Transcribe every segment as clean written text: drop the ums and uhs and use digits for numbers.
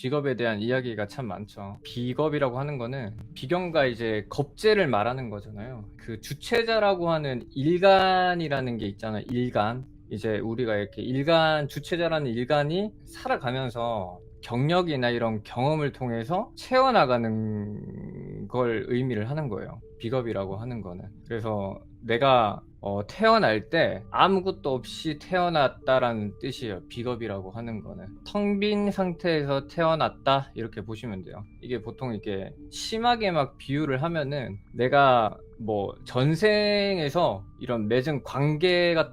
비겁에 대한 이야기가 참 많죠. 비겁이라고 하는 거는 비견과 이제 겁재를 말하는 거잖아요. 그 주체자라고 하는 일간이라는 게 있잖아요. 일간. 이제 우리가 이렇게 일간, 주체자라는 일간이 살아가면서 경력이나 이런 경험을 통해서 채워나가는 걸 의미를 하는 거예요. 비겁이라고 하는 거는. 그래서 내가 태어날 때 아무것도 없이 태어났다라는 뜻이에요. 비겁이라고 하는 거는 텅 빈 상태에서 태어났다 이렇게 보시면 돼요. 이게 보통 이게 심하게 막 비유를 하면은 내가 뭐 전생에서 이런 맺은 관계를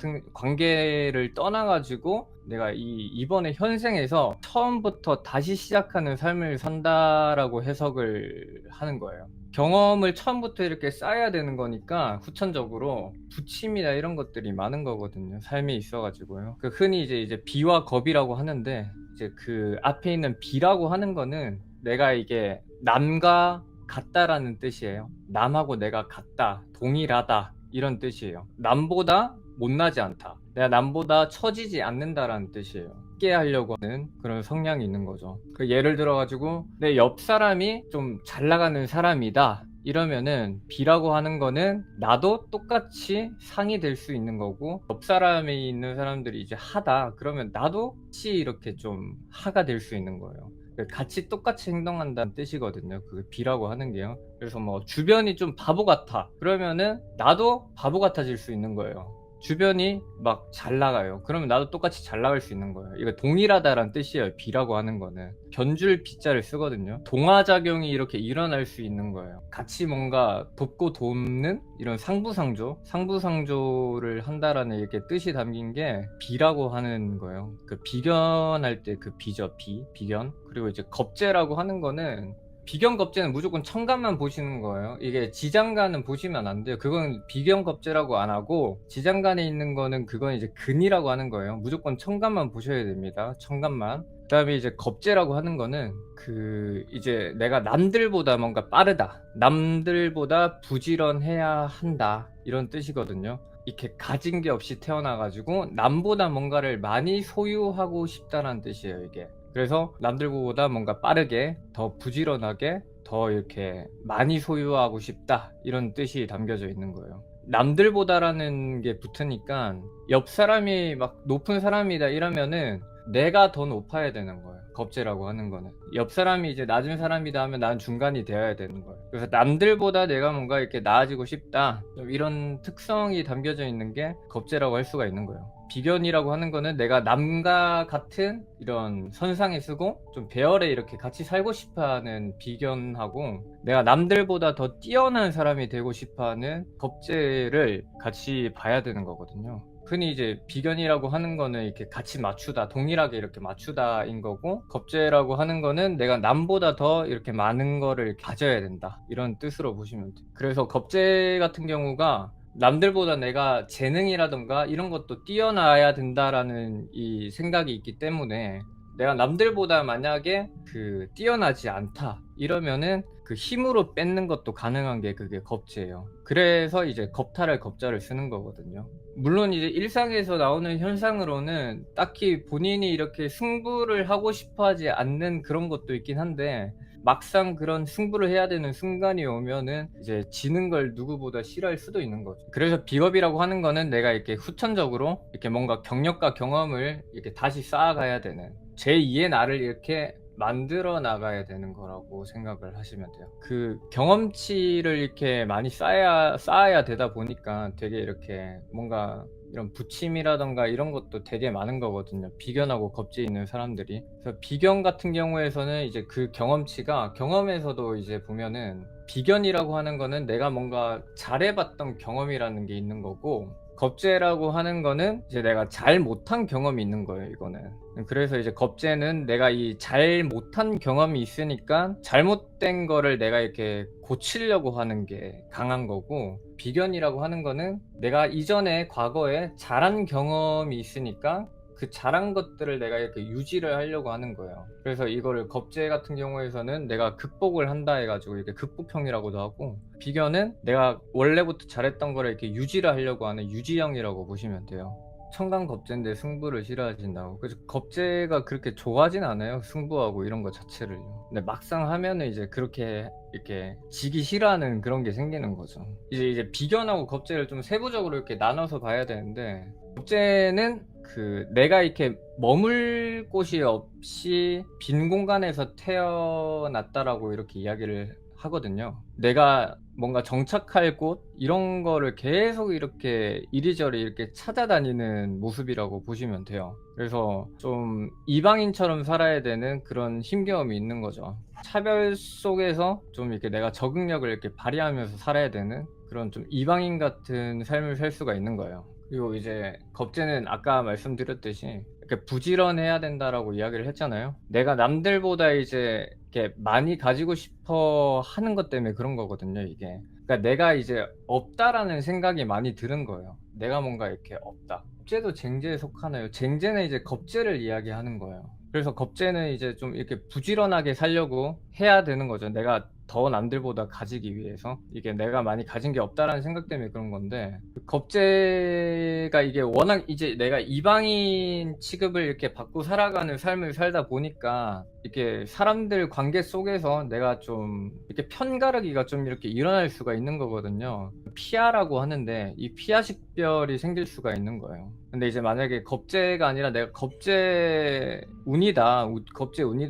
떠나가지고 내가 이번에 현생에서 처음부터 다시 시작하는 삶을 산다라고 해석을 하는 거예요. 경험을 처음부터 이렇게 쌓아야 되는 거니까 후천적으로 부침이나 이런 것들이 많은 거거든요. 삶에 있어가지고요. 그 흔히 이제 비와 겁이라고 하는데 이제 그 앞에 있는 비라고 하는 거는 내가 이게 남과 같다라는 뜻이에요. 남하고 내가 같다, 동일하다 이런 뜻이에요. 남보다 못나지 않다. 내가 남보다 처지지 않는다라는 뜻이에요. 쉽게 하려고 하는 그런 성향이 있는 거죠. 그 예를 들어 가지고 내 옆 사람이 좀 잘 나가는 사람이다 이러면은 B라고 하는 거는 나도 똑같이 상이 될 수 있는 거고, 옆 사람에 있는 사람들이 이제 하다 그러면 나도 같이 이렇게 좀 하가 될 수 있는 거예요. 같이 똑같이 행동한다는 뜻이거든요. 그 B라고 하는 게요. 그래서 뭐 주변이 좀 바보 같아 그러면은 나도 바보 같아질 수 있는 거예요. 주변이 막 잘 나가요 그러면 나도 똑같이 잘 나갈 수 있는 거예요. 이거 동일하다라는 뜻이에요. B라고 하는 거는 변줄 B자를 쓰거든요. 동화작용이 이렇게 일어날 수 있는 거예요. 같이 뭔가 돕고 돕는 이런 상부상조를 한다라는 이렇게 뜻이 담긴 게 B라고 하는 거예요. 그 비견할 때 그 B죠. 비견. 그리고 이제 겁재라고 하는 거는 비견겁재는 무조건 청간만 보시는 거예요. 이게 지장간은 보시면 안 돼요. 그건 비견겁재라고 안 하고, 지장간에 있는 거는 그건 이제 근이라고 하는 거예요. 무조건 청간만 보셔야 됩니다. 청간만. 그 다음에 이제 겁재라고 하는 거는 그 이제 내가 남들보다 뭔가 빠르다, 남들보다 부지런해야 한다 이런 뜻이거든요. 이렇게 가진 게 없이 태어나가지고 남보다 뭔가를 많이 소유하고 싶다는 뜻이에요, 이게. 그래서 남들보다 뭔가 빠르게, 더 부지런하게, 더 이렇게 많이 소유하고 싶다 이런 뜻이 담겨져 있는 거예요. 남들보다라는 게 붙으니까 옆 사람이 막 높은 사람이다 이러면은 내가 더 높아야 되는 거예요. 겁재라고 하는 거는 옆 사람이 이제 낮은 사람이다 하면 난 중간이 되어야 되는 거예요. 그래서 남들보다 내가 뭔가 이렇게 나아지고 싶다, 이런 특성이 담겨져 있는 게 겁재라고 할 수가 있는 거예요. 비견이라고 하는 거는 내가 남과 같은 이런 선상에 서고 좀 배열에 이렇게 같이 살고 싶어하는 비견하고, 내가 남들보다 더 뛰어난 사람이 되고 싶어하는 겁재를 같이 봐야 되는 거거든요. 흔히 이제 비견이라고 하는 거는 이렇게 같이 맞추다, 동일하게 이렇게 맞추다인 거고, 겁재라고 하는 거는 내가 남보다 더 이렇게 많은 거를 가져야 된다 이런 뜻으로 보시면 돼요. 그래서 겁재 같은 경우가 남들보다 내가 재능이라던가 이런 것도 뛰어나야 된다라는 이 생각이 있기 때문에, 내가 남들보다 만약에 그 뛰어나지 않다 이러면은 그 힘으로 뺏는 것도 가능한 게 그게 겁재예요. 그래서 이제 겁탈할 겁자를 쓰는 거거든요. 물론 이제 일상에서 나오는 현상으로는 딱히 본인이 이렇게 승부를 하고 싶어 하지 않는 그런 것도 있긴 한데, 막상 그런 승부를 해야 되는 순간이 오면은 이제 지는 걸 누구보다 싫어할 수도 있는 거죠. 그래서 비겁이라고 하는 거는 내가 이렇게 후천적으로 이렇게 뭔가 경력과 경험을 이렇게 다시 쌓아가야 되는, 제2의 나를 이렇게 만들어 나가야 되는 거라고 생각을 하시면 돼요. 그 경험치를 이렇게 많이 쌓아야 되다 보니까 되게 이렇게 뭔가 이런 부침이라던가 이런 것도 되게 많은 거거든요. 비견하고 겁재 있는 사람들이. 그래서 비견 같은 경우에서는 이제 그 경험치가, 경험에서도 이제 보면은 비견이라고 하는 거는 내가 뭔가 잘해봤던 경험이라는 게 있는 거고, 겁재라고 하는 거는 이제 내가 잘 못한 경험이 있는 거예요, 이거는. 그래서 이제 겁재는 내가 이 잘 못한 경험이 있으니까 잘못된 거를 내가 이렇게 고치려고 하는 게 강한 거고, 비견이라고 하는 거는 내가 이전에 과거에 잘한 경험이 있으니까 그 잘한 것들을 내가 이렇게 유지를 하려고 하는 거예요. 그래서 이거를 겁재 같은 경우에서는 내가 극복을 한다 해가지고 이렇게 극복형이라고도 하고, 비견은 내가 원래부터 잘했던 거를 이렇게 유지를 하려고 하는 유지형이라고 보시면 돼요. 청강겁제인데 승부를 싫어하신다고. 그래서 겁제가 그렇게 좋아하진 않아요. 승부하고 이런 거 자체를요. 근데 막상 하면은 이제 그렇게 이렇게 지기 싫어하는 그런 게 생기는 거죠. 이제 비견하고 겁제를 좀 세부적으로 이렇게 나눠서 봐야 되는데, 겁제는 그 내가 이렇게 머물 곳이 없이 빈 공간에서 태어났다라고 이렇게 이야기를 하거든요. 내가 뭔가 정착할 곳 이런 거를 계속 이렇게 이리저리 이렇게 찾아다니는 모습이라고 보시면 돼요. 그래서 좀 이방인처럼 살아야 되는 그런 힘겨움이 있는 거죠. 차별 속에서 좀 이렇게 내가 적응력을 이렇게 발휘하면서 살아야 되는 그런 좀 이방인 같은 삶을 살 수가 있는 거예요. 그리고 이제 겁제는 아까 말씀드렸듯이 이렇게 부지런해야 된다라고 이야기를 했잖아요. 내가 남들보다 이제 이렇게 많이 가지고 싶어 하는 것 때문에 그런 거거든요, 이게. 그러니까 내가 이제 없다라는 생각이 많이 드는 거예요. 내가 뭔가 이렇게 없다. 겁제도 쟁제에 속하나요? 쟁제는 이제 겁제를 이야기하는 거예요. 그래서 겁제는 이제 좀 이렇게 부지런하게 살려고 해야 되는 거죠. 내가 더 남들보다 가지기 위해서. 이게 내가 많이 가진 게 없다라는 생각 때문에 그런 건데, 겁제가 이게 워낙 이제 내가 이방인 취급을 이렇게 받고 살아가는 삶을 살다 보니까 이렇게 사람들 관계 속에서 내가 좀 이렇게 편가르기가 좀 이렇게 일어날 수가 있는 거거든요. 피하라고 하는데 이 피하식별이 생길 수가 있는 거예요. 근데 이제 만약에 겁제가 아니라 내가 겁제 운이다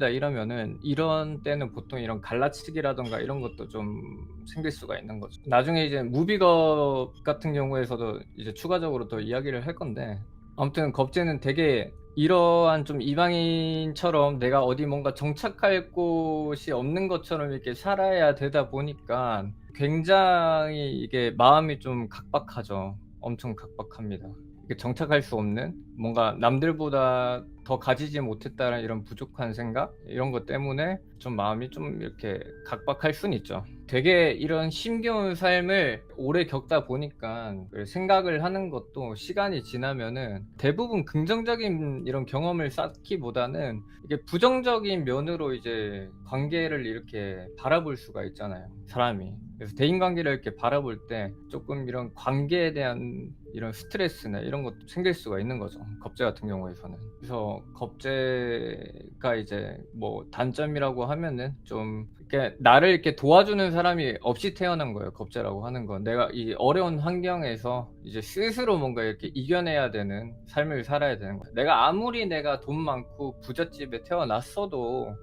이러면은, 이런 때는 보통 이런 갈라치기라던가 이런 것도 좀 생길 수가 있는 거죠. 나중에 이제 무비겁 같은 경우에서도 이제 추가적으로 더 이야기를 할 건데, 아무튼 겁제는 되게 이러한 좀 이방인처럼 내가 어디 뭔가 정착할 곳이 없는 것처럼 이렇게 살아야 되다 보니까 굉장히 이게 마음이 좀 각박하죠. 엄청 각박합니다. 이게 정착할 수 없는, 뭔가 남들보다 더 가지지 못했다는 이런 부족한 생각 이런 것 때문에 좀 마음이 좀 이렇게 각박할 순 있죠. 되게 이런 힘겨운 삶을 오래 겪다 보니까 그 생각을 하는 것도 시간이 지나면은 대부분 긍정적인 이런 경험을 쌓기보다는 이게 부정적인 면으로 이제 관계를 이렇게 바라볼 수가 있잖아요, 사람이. 그래서 대인관계를 이렇게 바라볼 때 조금 이런 관계에 대한 이런 스트레스나 이런 것도 생길 수가 있는 거죠, 겁제 같은 경우에서는. 그래서 겁제가 이제 뭐 단점이라고 하면은 좀 이렇게 나를 이렇게 도와주는 사람이 없이 태어난 거예요, 겁제라고 하는 건. 내가 이 어려운 환경에서 이제 스스로 뭔가 이렇게 이겨내야 되는 삶을 살아야 되는 거예요. 내가 아무리 내가 돈 많고 부잣집에 태어났어도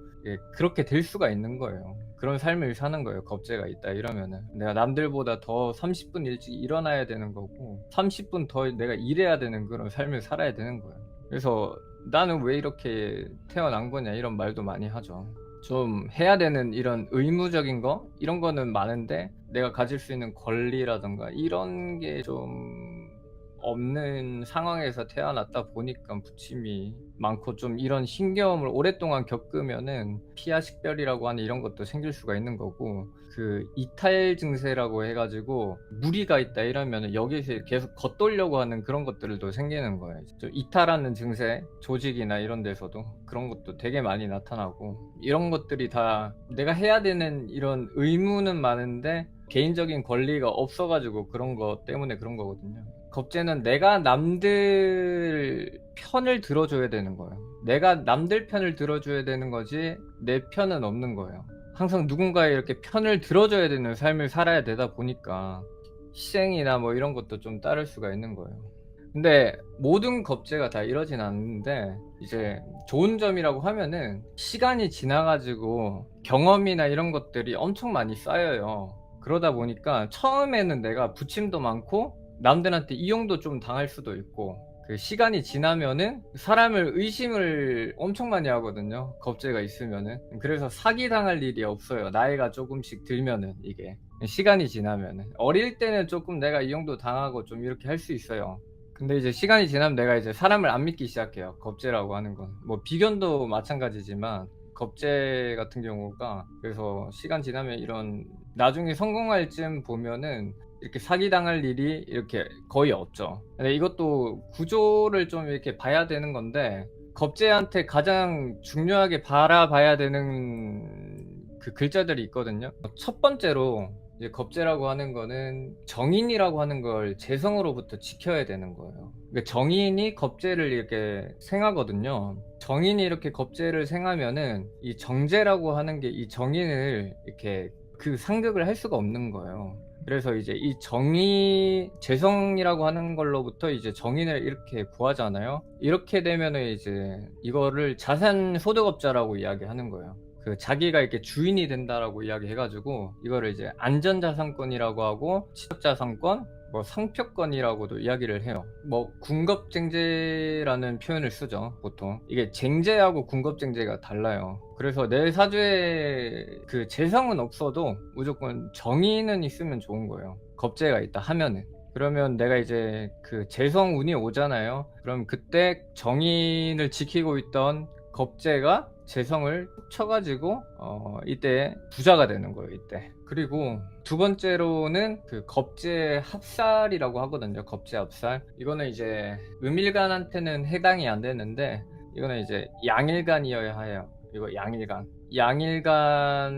그렇게 될 수가 있는 거예요. 그런 삶을 사는 거예요, 겁제가 있다 이러면은. 내가 남들보다 더 30분 일찍 일어나야 되는 거고 30분 더 내가 일해야 되는 그런 삶을 살아야 되는 거예요. 그래서 나는 왜 이렇게 태어난 거냐 이런 말도 많이 하죠. 좀 해야 되는 이런 의무적인 거 이런 거는 많은데 내가 가질 수 있는 권리라던가 이런 게 좀 없는 상황에서 태어났다 보니까 부침이 많고, 좀 이런 힘겨움을 오랫동안 겪으면은 피하식별이라고 하는 이런 것도 생길 수가 있는 거고, 그 이탈 증세라고 해가지고 무리가 있다 이러면은 여기서 계속 겉돌려고 하는 그런 것들도 생기는 거예요. 좀 이탈하는 증세, 조직이나 이런 데서도 그런 것도 되게 많이 나타나고, 이런 것들이 다 내가 해야 되는 이런 의무는 많은데 개인적인 권리가 없어가지고 그런 거 때문에 그런 거거든요. 겁제는 내가 남들 편을 들어줘야 되는 거예요. 내가 남들 편을 들어줘야 되는 거지 내 편은 없는 거예요. 항상 누군가의 이렇게 편을 들어줘야 되는 삶을 살아야 되다 보니까 희생이나 뭐 이런 것도 좀 따를 수가 있는 거예요. 근데 모든 겁제가 다 이러진 않는데, 이제 좋은 점이라고 하면은 시간이 지나가지고 경험이나 이런 것들이 엄청 많이 쌓여요. 그러다 보니까 처음에는 내가 부침도 많고 남들한테 이용도 좀 당할 수도 있고, 그 시간이 지나면은 사람을 의심을 엄청 많이 하거든요, 겁제가 있으면은. 그래서 사기당할 일이 없어요, 나이가 조금씩 들면은. 이게 시간이 지나면은. 어릴 때는 조금 내가 이용도 당하고 좀 이렇게 할 수 있어요. 근데 이제 시간이 지나면 내가 이제 사람을 안 믿기 시작해요, 겁제라고 하는 건. 뭐 비견도 마찬가지지만 겁제 같은 경우가, 그래서 시간 지나면 이런 나중에 성공할 쯤 보면은 이렇게 사기당할 일이 이렇게 거의 없죠. 근데 이것도 구조를 좀 이렇게 봐야 되는 건데, 겁제한테 가장 중요하게 바라봐야 되는 그 글자들이 있거든요. 첫 번째로 이제 겁재라고 하는 거는 정인이라고 하는 걸 재성으로부터 지켜야 되는 거예요. 그러니까 정인이 겁재를 이렇게 생하거든요. 정인이 이렇게 겁재를 생하면은 이 정재라고 하는 게 이 정인을 이렇게 그 상극을 할 수가 없는 거예요. 그래서 이제 이 정의 재성이라고 하는 걸로부터 이제 정인을 이렇게 구하잖아요. 이렇게 되면은 이제 이거를 자산소득업자라고 이야기하는 거예요. 그 자기가 이렇게 주인이 된다라고 이야기해가지고 이거를 이제 안전자산권이라고 하고 지적자산권, 뭐 상표권이라고도 이야기를 해요. 뭐 군겁쟁제라는 표현을 쓰죠. 보통 이게 쟁제하고 군겁쟁제가 달라요. 그래서 내 사주에 그 재성은 없어도 무조건 정의는 있으면 좋은 거예요. 겁재가 있다 하면은. 그러면 내가 이제 그 재성운이 오잖아요. 그럼 그때 정인을 지키고 있던 겁재가 재성을 툭 쳐가지고 이때 부자가 되는 거예요. 이때. 그리고 두 번째로는 그 겁재 합살이라고 하거든요. 겁재 합살. 이거는 이제 음일간한테는 해당이 안 되는데 이거는 이제 양일간이어야 해요. 이거 양일간.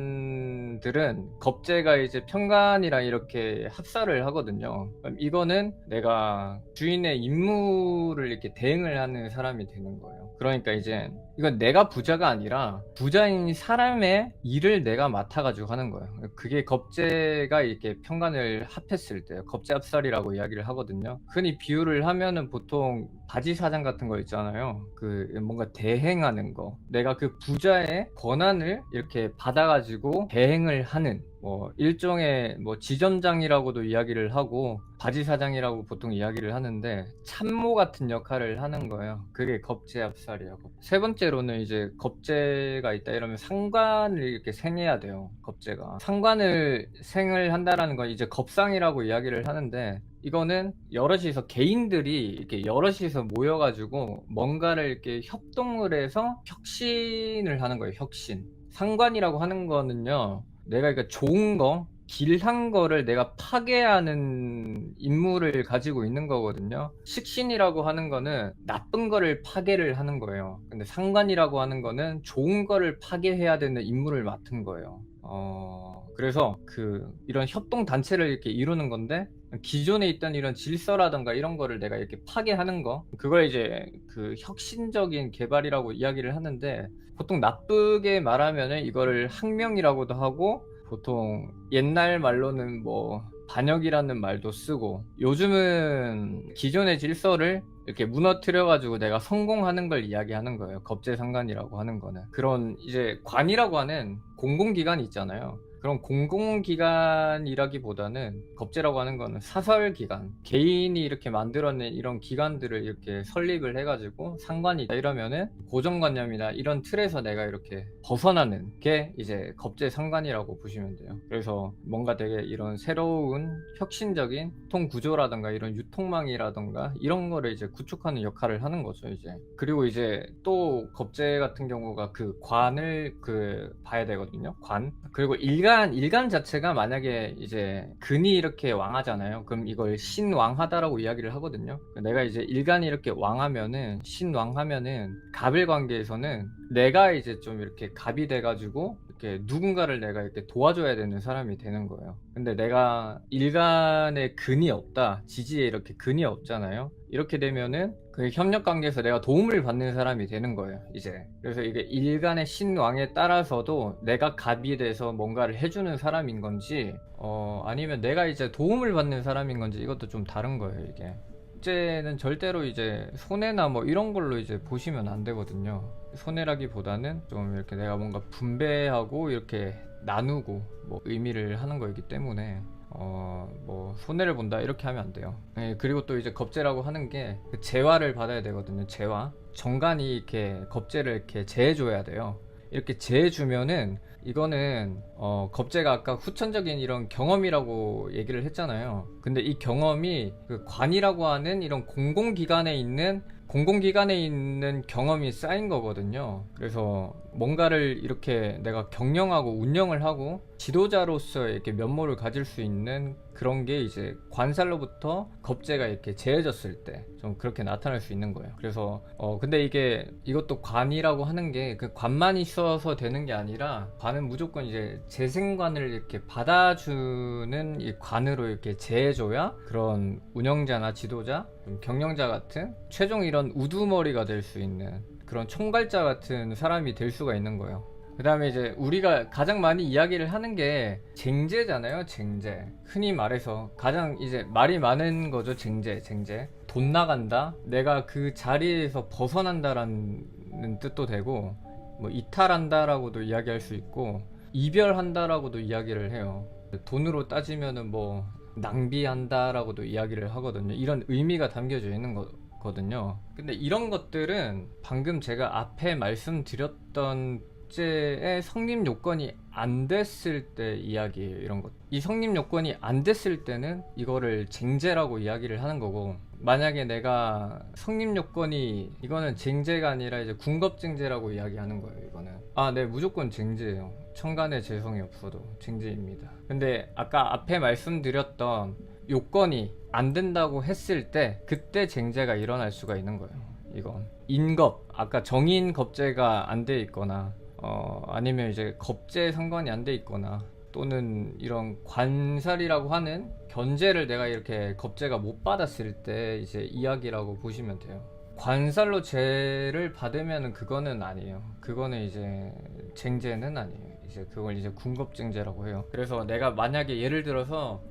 양일간들은 겁재가 이제 편간이랑 이렇게 합살을 하거든요. 그럼 이거는 내가 주인의 임무를 이렇게 대행을 하는 사람이 되는 거예요. 그러니까 이제 이건 내가 부자가 아니라 부자인 사람의 일을 내가 맡아가지고 하는 거예요. 그게 겁재가 이렇게 편간을 합했을 때 겁재 합살이라고 이야기를 하거든요. 흔히 비유를 하면은 보통 바지 사장 같은 거 있잖아요. 그 뭔가 대행하는 거. 내가 그 부자의 권한을 이렇게 받아가지고 대행을 하는 뭐 일종의 뭐 지점장이라고도 이야기를 하고 바지 사장이라고 보통 이야기를 하는데 참모 같은 역할을 하는 거예요. 그게 겁재 합살이에요. 세 번째로는 이제 겁재가 있다 이러면 상관을 이렇게 생해야 돼요. 겁재가 상관을 생을 한다라는 건 이제 겁상이라고 이야기를 하는데 이거는 여럿이서 개인들이 이렇게 여럿이서 모여가지고 뭔가를 이렇게 협동을 해서 혁신을 하는 거예요. 혁신. 상관이라고 하는 거는요. 내가 그러니까 좋은 거, 길한 거를 내가 파괴하는 임무를 가지고 있는 거거든요. 식신이라고 하는 거는 나쁜 거를 파괴를 하는 거예요. 근데 상관이라고 하는 거는 좋은 거를 파괴해야 되는 임무를 맡은 거예요. 그래서 이런 협동 단체를 이렇게 이루는 건데 기존에 있던 이런 질서라던가 이런 거를 내가 이렇게 파괴하는 거 그걸 이제 그 혁신적인 개발이라고 이야기를 하는데 보통 나쁘게 말하면은 이거를 학명이라고도 하고 보통 옛날 말로는 뭐 반역이라는 말도 쓰고 요즘은 기존의 질서를 이렇게 무너뜨려 가지고 내가 성공하는 걸 이야기하는 거예요. 겁재상관이라고 하는 거는 그런 이제 관이라고 하는 공공기관이 있잖아요. 그런 공공기관이라기보다는 겁재라고 하는 거는 사설기관 개인이 이렇게 만들어낸 이런 기관들을 이렇게 설립을 해가지고 상관이다 이러면은 고정관념이나 이런 틀에서 내가 이렇게 벗어나는 게 이제 겁재상관이라고 보시면 돼요. 그래서 뭔가 되게 이런 새로운 혁신적인 통구조라던가 이런 유통망이라던가 이런 거를 이제 구축하는 역할을 하는 거죠 이제. 그리고 이제 또 겁재 같은 경우가 그 관을 봐야 되거든요. 관. 그리고 일간 자체가 만약에 이제 근이 이렇게 왕하잖아요. 그럼 이걸 신왕하다라고 이야기를 하거든요. 내가 이제 일간이 이렇게 왕하면은 신왕하면은 갑일 관계에서는 내가 이제 좀 이렇게 갑이 돼가지고 이렇게 누군가를 내가 이렇게 도와줘야 되는 사람이 되는 거예요. 근데 내가 일간에 근이 없다, 지지에 이렇게 근이 없잖아요. 이렇게 되면은 그 협력 관계에서 내가 도움을 받는 사람이 되는 거예요 이제. 그래서 이게 일간의 신왕에 따라서도 내가 갑이 돼서 뭔가를 해주는 사람인 건지 아니면 내가 이제 도움을 받는 사람인 건지 이것도 좀 다른 거예요 이게. 이제는 절대로 이제 손해나 뭐 이런 걸로 이제 보시면 안 되거든요. 손해라기보다는 좀 이렇게 내가 뭔가 분배하고 이렇게 나누고 뭐 의미를 하는 거이기 때문에 뭐 손해를 본다 이렇게 하면 안 돼요. 네, 그리고 또 이제 겁재라고 하는 게 재화를 받아야 되거든요. 재화. 정관이 이렇게 겁재를 이렇게 재해줘야 돼요. 이렇게 재해주면은 이거는 겁재가 아까 후천적인 이런 경험이라고 얘기를 했잖아요. 근데 이 경험이 그 관이라고 하는 이런 공공기관에 있는 공공기관에 있는 경험이 쌓인 거거든요. 그래서 뭔가를 이렇게 내가 경영하고 운영을 하고 지도자로서 이렇게 면모를 가질 수 있는 그런 게 이제 관살로부터 겁재가 이렇게 재해졌을 때 좀 그렇게 나타날 수 있는 거예요. 그래서 근데 이것도 관이라고 하는 게 그 관만 있어서 되는 게 아니라, 관은 무조건 이제 재생관을 이렇게 받아주는 이 관으로 이렇게 재해줘야 그런 운영자나 지도자, 경영자 같은 최종 이런 우두머리가 될 수 있는 그런 총괄자 같은 사람이 될 수가 있는 거예요. 그 다음에 이제 우리가 가장 많이 이야기를 하는 게 쟁제잖아요. 쟁제. 흔히 말해서 가장 이제 말이 많은 거죠. 쟁제. 돈 나간다, 내가 그 자리에서 벗어난다라는 뜻도 되고, 뭐 이탈한다라고도 이야기할 수 있고, 이별한다라고도 이야기를 해요. 돈으로 따지면은 뭐 낭비한다라고도 이야기를 하거든요. 이런 의미가 담겨져 있는 거거든요. 근데 이런 것들은 방금 제가 앞에 말씀드렸던 의 성립 요건이 안 됐을 때 이야기예요. 이런 것, 이 성립 요건이 안 됐을 때는 이거를 쟁제라고 이야기를 하는 거고, 만약에 내가 성립 요건이, 이거는 쟁제가 아니라 이제 군겁쟁제라고 이야기하는 거예요. 이거는 네, 무조건 쟁제예요. 천간에 재성이 없어도 쟁제입니다. 근데 아까 앞에 말씀드렸던 요건이 안 된다고 했을 때, 그때 쟁제가 일어날 수가 있는 거예요. 이건 인겁, 아까 정인 겁재가 안 돼 있거나 아니면 이제 겁재 상관이 안 돼 있거나, 또는 이런 관살이라고 하는 견제를 내가 이렇게 겁재가 못 받았을 때 이제 이야기라고 보시면 돼요. 관살로 재를 받으면 그거는 아니에요. 그거는 이제 쟁제는 아니에요. 이제 그걸 이제 군겁쟁제라고 해요. 그래서 내가 만약에 예를 들어서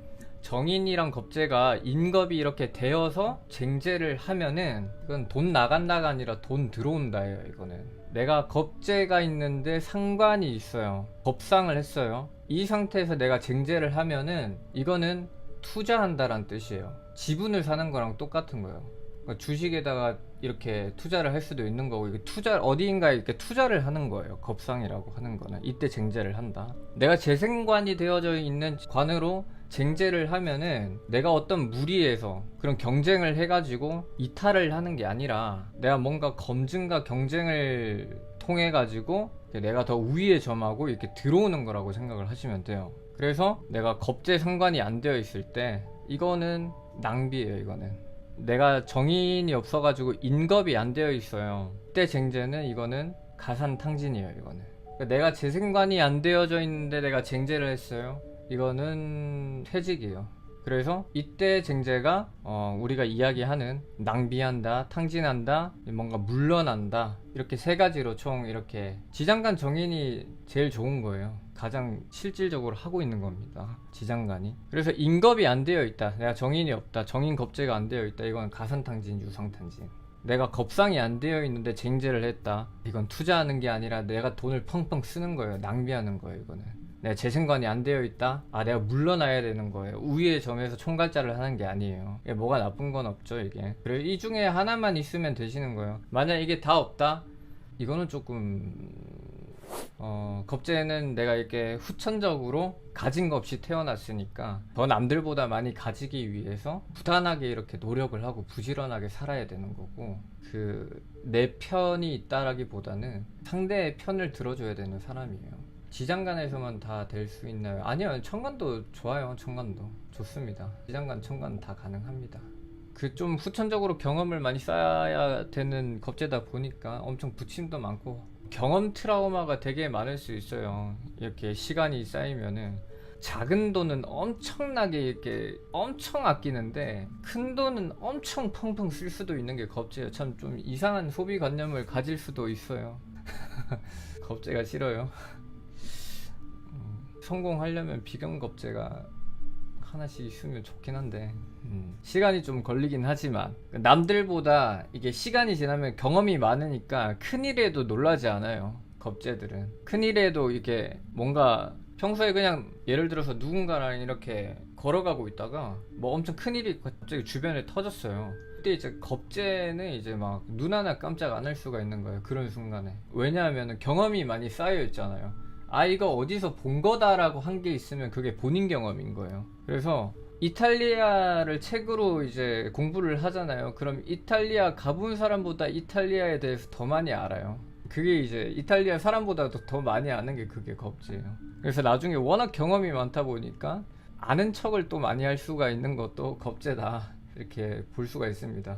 정인이랑 겁재가 인겁이 이렇게 되어서 쟁제를 하면은, 이건 돈 나간다가 아니라 돈 들어온다예요. 이거는 내가 겁재가 있는데 상관이 있어요. 법상을 했어요. 이 상태에서 내가 쟁제를 하면은 이거는 투자한다란 뜻이에요. 지분을 사는 거랑 똑같은 거예요. 그러니까 주식에다가 이렇게 투자를 할 수도 있는 거고, 이게 어디인가에 이렇게 투자를 하는 거예요. 겁상이라고 하는 거는 이때 쟁제를 한다. 내가 재생관이 되어져 있는 관으로 쟁제를 하면은 내가 어떤 무리에서 그런 경쟁을 해가지고 이탈을 하는 게 아니라, 내가 뭔가 검증과 경쟁을 통해 가지고 내가 더 우위에 점하고 이렇게 들어오는 거라고 생각을 하시면 돼요. 그래서 내가 겁재 상관이 안 되어 있을 때 이거는 낭비예요. 이거는 내가 정인이 없어가지고 인겁이 안 되어 있어요. 그때 쟁제는 이거는 가산탕진이에요. 이거는 그러니까 내가 재생관이 안 되어져 있는데 내가 쟁제를 했어요. 이거는 퇴직이에요. 그래서 이때 쟁제가 우리가 이야기하는 낭비한다, 탕진한다, 뭔가 물러난다, 이렇게 세 가지로 총 이렇게 지장간 정인이 제일 좋은 거예요. 가장 실질적으로 하고 있는 겁니다. 지장간이. 그래서 인겁이 안 되어 있다, 내가 정인이 없다, 정인 겁재가 안 되어 있다, 이건 가산탕진, 유상탕진. 내가 겁상이 안 되어 있는데 쟁제를 했다, 이건 투자하는 게 아니라 내가 돈을 펑펑 쓰는 거예요. 낭비하는 거예요. 이거는 내가 재생관이 안 되어 있다, 내가 물러나야 되는 거예요. 우위의 점에서 총괄자를 하는 게 아니에요. 이게 뭐가 나쁜 건 없죠. 이게 그래서 이 중에 하나만 있으면 되시는 거예요. 만약 이게 다 없다, 이거는 조금 겁재는 내가 이렇게 후천적으로 가진 거 없이 태어났으니까 더 남들보다 많이 가지기 위해서 부단하게 이렇게 노력을 하고 부지런하게 살아야 되는 거고, 내 편이 있다라기보다는 상대의 편을 들어줘야 되는 사람이에요. 지장간에서만 다 될 수 있나요? 아니요, 천간도 좋아요. 천간도 좋습니다. 지장간, 천간 다 가능합니다. 좀 후천적으로 경험을 많이 쌓아야 되는 겁재다 보니까 엄청 부침도 많고 경험 트라우마가 되게 많을 수 있어요. 이렇게 시간이 쌓이면은 작은 돈은 엄청나게 이렇게 엄청 아끼는데 큰 돈은 엄청 펑펑 쓸 수도 있는 게 겁재예요. 참 좀 이상한 소비관념을 가질 수도 있어요. 겁재가 싫어요. 성공하려면 비견겁재가 하나씩 있으면 좋긴 한데 시간이 좀 걸리긴 하지만, 남들보다 이게 시간이 지나면 경험이 많으니까 큰일에도 놀라지 않아요. 겁재들은 큰일에도 이게 뭔가 평소에 그냥 예를 들어서 누군가랑 이렇게 걸어가고 있다가 뭐 엄청 큰일이 갑자기 주변에 터졌어요. 그때 이제 겁재는 이제 막 눈 하나 깜짝 안 할 수가 있는 거예요. 그런 순간에. 왜냐하면 경험이 많이 쌓여 있잖아요. 이거 어디서 본 거다 라고 한 게 있으면 그게 본인 경험인 거예요. 그래서 이탈리아를 책으로 이제 공부를 하잖아요. 그럼 이탈리아 가본 사람보다 이탈리아에 대해서 더 많이 알아요. 그게 이제 이탈리아 사람보다도 더 많이 아는 게 그게 겁지예요. 그래서 나중에 워낙 경험이 많다 보니까 아는 척을 또 많이 할 수가 있는 것도 겁재다, 이렇게 볼 수가 있습니다.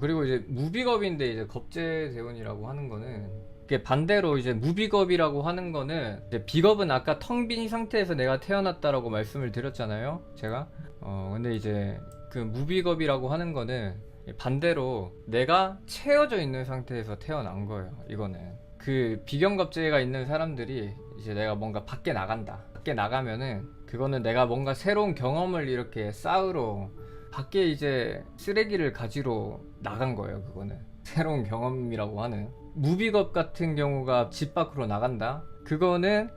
그리고 이제 무비겁인데 이제 겁재대운이라고 하는 거는, 이게 반대로 이제 무비겁이라고 하는 거는, 이제 비겁은 아까 텅 빈 상태에서 내가 태어났다라고 말씀을 드렸잖아요, 제가. 근데 이제 그 무비겁이라고 하는 거는 반대로 내가 채워져 있는 상태에서 태어난 거예요. 이거는 그 비견겁제가 있는 사람들이 이제 내가 뭔가 밖에 나간다, 밖에 나가면은 그거는 내가 뭔가 새로운 경험을 이렇게 쌓으러 밖에 이제 쓰레기를 가지러 나간 거예요. 그거는 새로운 경험이라고 하는. 무비겁 같은 경우가 집 밖으로 나간다, 그거는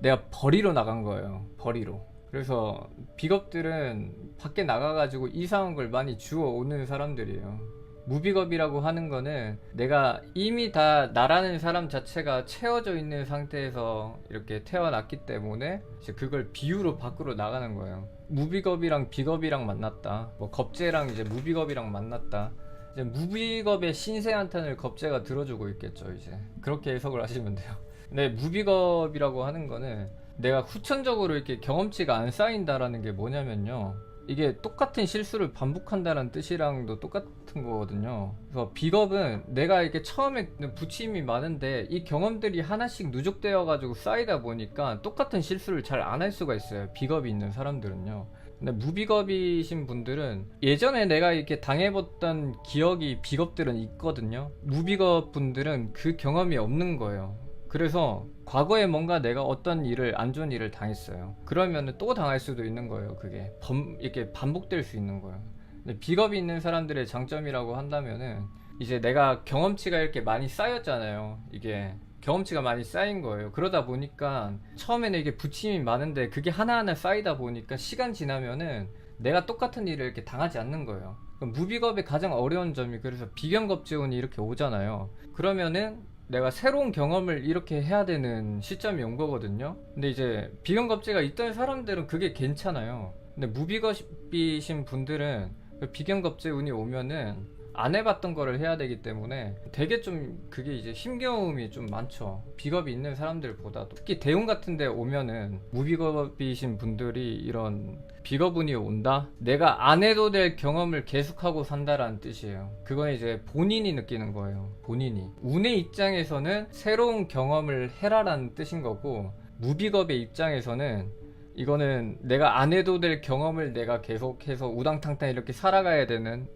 내가 버리러 나간 거예요. 버리러. 그래서 비겁들은 밖에 나가가지고 이상한 걸 많이 주워오는 사람들이에요. 무비겁이라고 하는 거는 내가 이미 다 나라는 사람 자체가 채워져 있는 상태에서 이렇게 태어났기 때문에 이제 그걸 비유로 밖으로 나가는 거예요. 무비겁이랑 비겁이랑 만났다, 뭐 겁재랑 이제 무비겁이랑 만났다, 이제 무비겁의 신세 한탄을 겁재가 들어주고 있겠죠. 이제 그렇게 해석을 하시면 돼요. 근데 무비겁이라고 하는 거는 내가 후천적으로 이렇게 경험치가 안 쌓인다라는 게 뭐냐면요, 이게 똑같은 실수를 반복한다는 뜻이랑도 똑같은 거거든요. 그래서 비겁은 내가 이렇게 처음에 부침이 많은데 이 경험들이 하나씩 누적되어 가지고 쌓이다 보니까 똑같은 실수를 잘 안 할 수가 있어요, 비겁이 있는 사람들은요. 근데 무비겁이신 분들은 예전에 내가 이렇게 당해봤던 기억이, 비겁들은 있거든요. 무비겁 분들은 그 경험이 없는 거예요. 그래서 과거에 뭔가 내가 어떤 일을, 안 좋은 일을 당했어요. 그러면 또 당할 수도 있는 거예요. 그게 이렇게 반복될 수 있는 거예요. 근데 비겁이 있는 사람들의 장점이라고 한다면은 이제 내가 경험치가 이렇게 많이 쌓였잖아요. 이게 경험치가 많이 쌓인 거예요. 그러다 보니까 처음에는 이게 부침이 많은데 그게 하나하나 쌓이다 보니까 시간 지나면은 내가 똑같은 일을 이렇게 당하지 않는 거예요. 무비겁의 가장 어려운 점이, 그래서 비견겁재운이 이렇게 오잖아요. 그러면은 내가 새로운 경험을 이렇게 해야 되는 시점이 온 거거든요. 근데 이제 비견겁제가 있던 사람들은 그게 괜찮아요. 근데 무비겁이신 분들은 비견겁제 운이 오면은 안 해봤던 거를 해야 되기 때문에 되게 좀 그게 이제 힘겨움이 좀 많죠. 비겁이 있는 사람들보다도. 특히 대운 같은 데 오면은 무비겁이신 분들이 이런 비겁운이 온다? 내가 안 해도 될 경험을 계속하고 산다라는 뜻이에요. 그건 이제 본인이 느끼는 거예요. 본인이. 운의 입장에서는 새로운 경험을 해라라는 뜻인 거고, 무비겁의 입장에서는 이거는 내가 안 해도 될 경험을 내가 계속해서 우당탕탕 이렇게 살아가야 되는,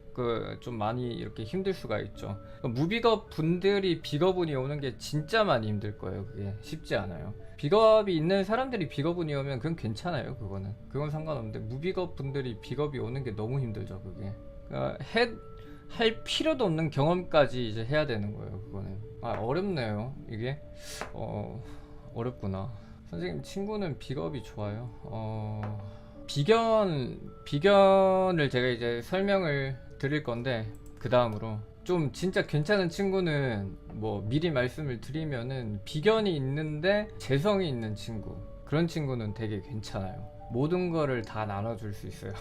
좀 많이 이렇게 힘들 수가 있죠. 무비겁 분들이 비겁운이 오는 게 진짜 많이 힘들 거예요. 그게 쉽지 않아요. 비겁이 있는 사람들이 비겁운이 오면 그건 괜찮아요. 그건 상관없는데 무비겁 분들이 비겁이 오는 게 너무 힘들죠. 그게 할 필요도 없는 경험까지 이제 해야 되는 거예요. 그거는 어렵네요. 이게 어렵구나. 선생님, 친구는 비겁이 좋아요. 비견을 제가 이제 설명을 드릴 건데, 그 다음으로 좀 진짜 괜찮은 친구는 뭐 미리 말씀을 드리면은, 비견이 있는데 재성이 있는 친구, 그런 친구는 되게 괜찮아요. 모든 거를 다 나눠줄 수 있어요.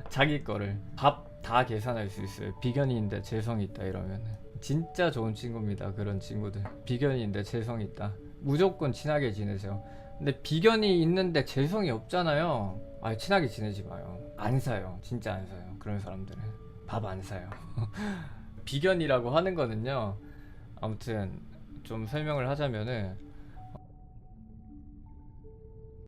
자기 거를 밥 다 계산할 수 있어요. 비견이 있는데 재성이 있다 이러면은 진짜 좋은 친구입니다. 그런 친구들. 비견이 있는데 재성이 있다, 무조건 친하게 지내세요. 근데 비견이 있는데 재성이 없잖아요. 친하게 지내지 마요. 안 사요. 진짜 안 사요. 그런 사람들은 밥 안 사요. 비견이라고 하는 거는요, 아무튼 좀 설명을 하자면은,